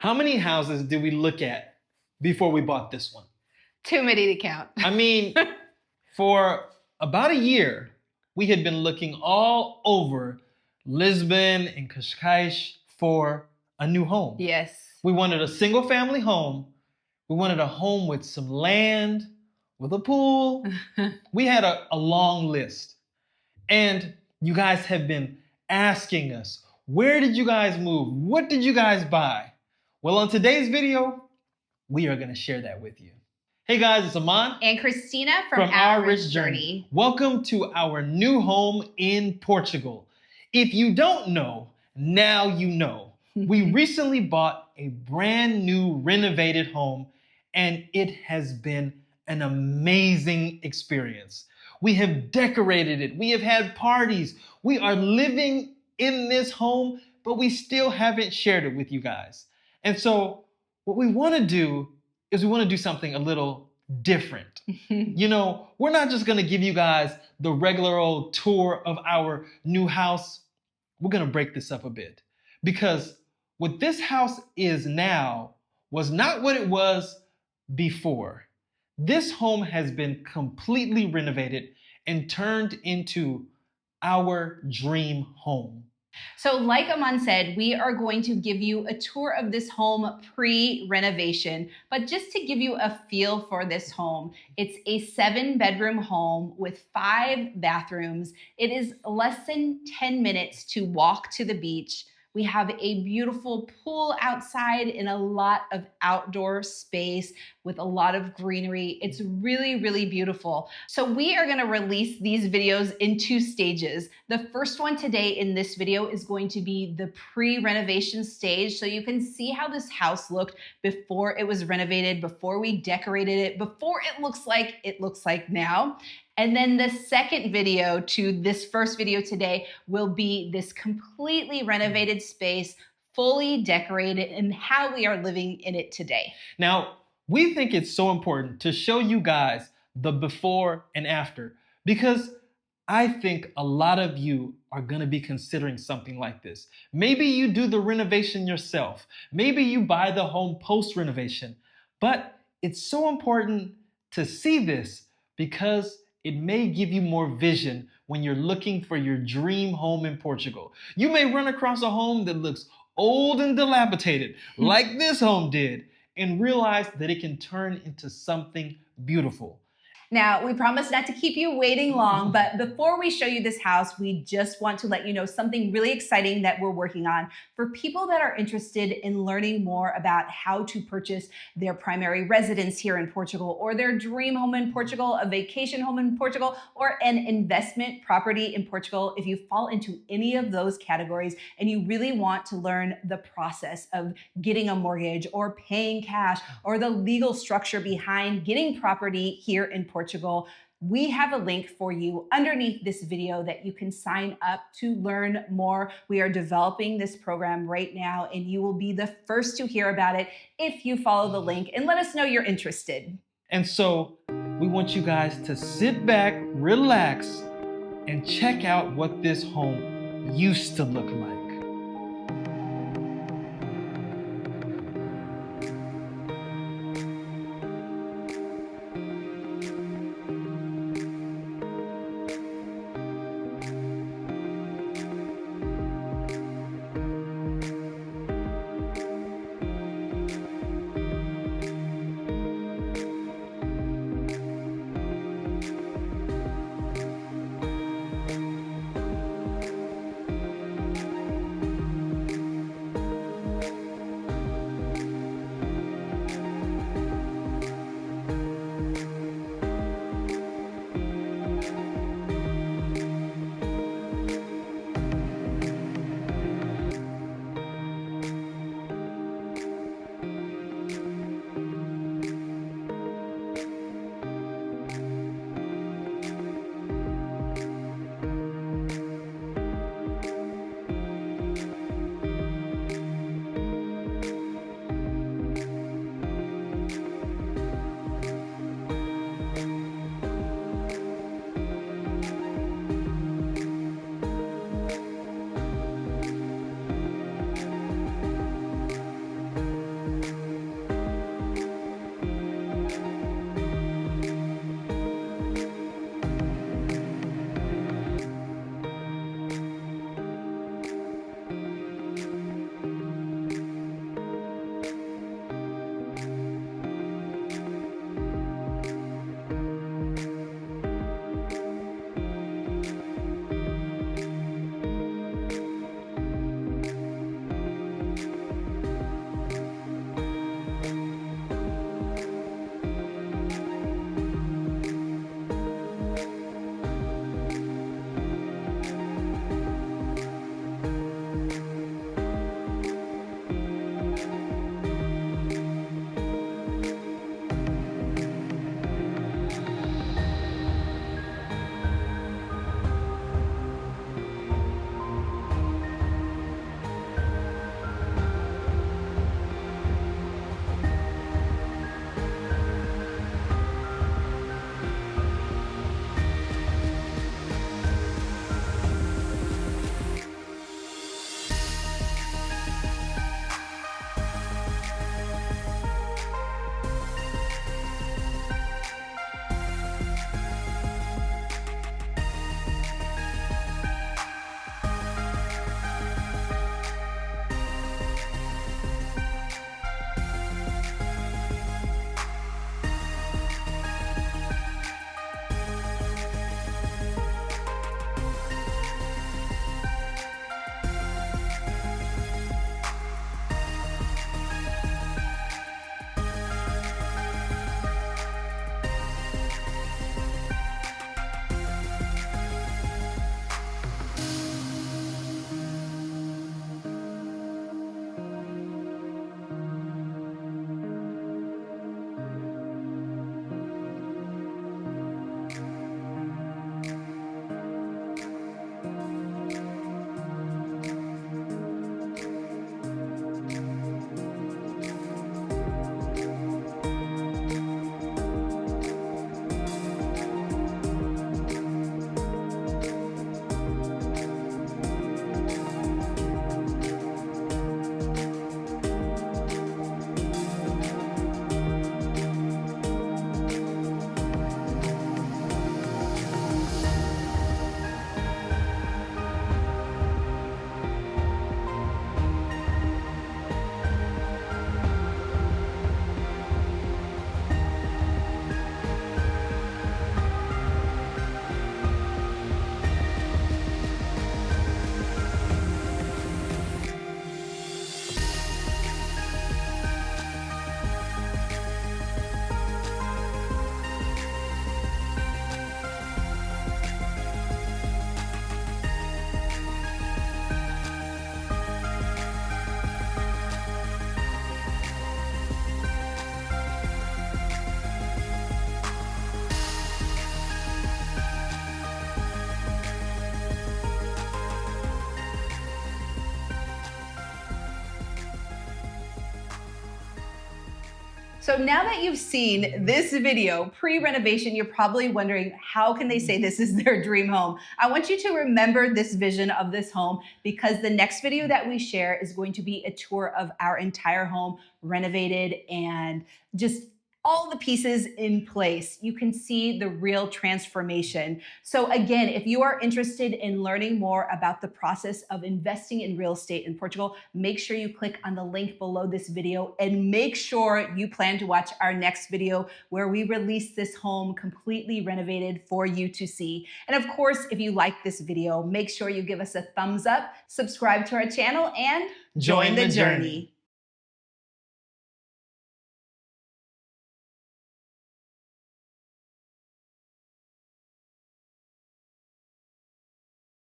How many houses did we look at before we bought this one? Too many to count. I mean, for about a year, we had been looking all over Lisbon and Cascais for a new home. Yes. We wanted a single family home. We wanted a home with some land, with a pool. We had a long list. And you guys have been asking us, where did you guys move? What did you guys buy? Well, on today's video, we are going to share that with you. Hey guys, it's Aman And Christina from Our Rich Journey. Welcome to our new home in Portugal. If you don't know, now you know. We recently bought a brand new renovated home, and it has been an amazing experience. We have decorated it. We have had parties. We are living in this home, but we still haven't shared it with you guys. And so what we want to do is we want to do something a little different. You know, we're not just going to give you guys the regular old tour of our new house. We're going to break this up a bit, because what this house is now was not what it was before. This home has been completely renovated and turned into our dream home. So like Aman said, we are going to give you a tour of this home pre-renovation. But just to give you a feel for this home, it's a 7-bedroom home with 5 bathrooms. It is less than 10 minutes to walk to the beach. We have a beautiful pool outside and a lot of outdoor space with a lot of greenery. It's really, really beautiful. So we are gonna release these videos in 2 stages. The first one today in this video is going to be the pre-renovation stage. So you can see how this house looked before it was renovated, before we decorated it, before it looks like now. And then the second video to this first video today will be this completely renovated space, fully decorated, and how we are living in it today. Now, we think it's so important to show you guys the before and after, because I think a lot of you are going to be considering something like this. Maybe you do the renovation yourself. Maybe you buy the home post-renovation. But it's so important to see this because it may give you more vision when you're looking for your dream home in Portugal. You may run across a home that looks old and dilapidated, like this home did, and realize that it can turn into something beautiful. Now, we promise not to keep you waiting long, but before we show you this house, we just want to let you know something really exciting that we're working on. For people that are interested in learning more about how to purchase their primary residence here in Portugal, or their dream home in Portugal, a vacation home in Portugal, or an investment property in Portugal, if you fall into any of those categories and you really want to learn the process of getting a mortgage or paying cash or the legal structure behind getting property here in Portugal, we have a link for you underneath this video that you can sign up to learn more. We are developing this program right now, and you will be the first to hear about it if you follow the link and let us know you're interested. And so we want you guys to sit back, relax, and check out what this home used to look like. So now that you've seen this video, pre-renovation, you're probably wondering, how can they say this is their dream home? I want you to remember this vision of this home, because the next video that we share is going to be a tour of our entire home, renovated and just all the pieces in place. You can see the real transformation. So again, if you are interested in learning more about the process of investing in real estate in Portugal, make sure you click on the link below this video, and make sure you plan to watch our next video where we release this home completely renovated for you to see. And of course, if you like this video, make sure you give us a thumbs up, subscribe to our channel, and join the journey.